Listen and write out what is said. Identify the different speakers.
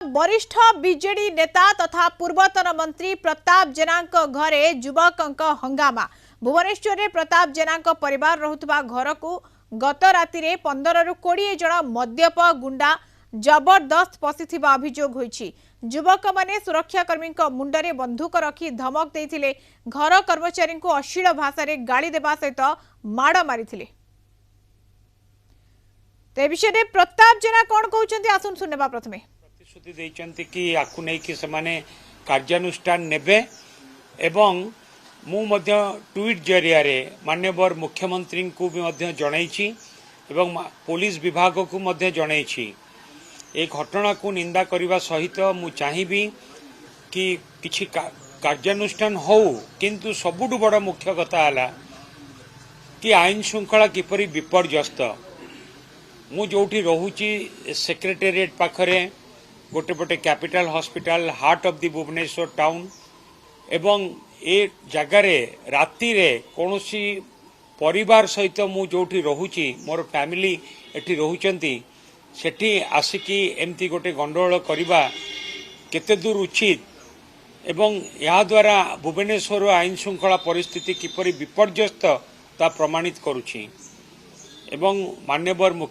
Speaker 1: वरिष्ठ बीजेडी नेता तथा पूर्वतन मंत्री प्रताप जेना घरे युवक हंगामा। भुवनेश्वर में प्रताप जेना परिवार रहुतबा घर को गत राति 15 ରୁ 20 जन मद्यप गुंडा जबरदस्त पशिथिबा अभियोग होईछि। युवक माने सुरक्षाकर्मी मुंडरे बंदूक रखी धमक देइथिले, घर कर्मचारी को अश्लील भाषा रे गाली देबा सहित माड़ मारिथिले। ते विषय में प्रताप जेना कौन कहते आसुन सुनवा प्रथमे
Speaker 2: प्रतिश्रुति देइचंती कि आकु नै कि समाने कार्यानुष्ठान नेबे एवं मु मध्य ट्वीट जरिया रे माननीय मुख्यमंत्री को भी मध्य जणाइछि एवं पुलिस विभाग को मध्य जणाइछि। ए घटना को निंदा करने सहित मु चाहिबी कि किछि कार्यानुष्ठान हो, किंतु सबुठु बड़ मुख्य कथा हला कि आईन श्रृंखला किपरि विपर्यस्त। मु जोठी रहुची सेक्रेटेरिएट पाखरे गोटे पटे capital hospital heart of the Bhubaneswar town एवं ए जगारे राति रे कोनोसी परिवार सहित मु जोठी रहुची मोर फैमिली एठी रहुचंती सेठी आसिकी एमती गोटे गंडगोल करवा केते दूर उचित एवं या द्वारा भुवनेश्वर आईन श्रृंखला परिस्थिति किपरि विपर्यस्त ता प्रमाणित करुछि। एवं माननीय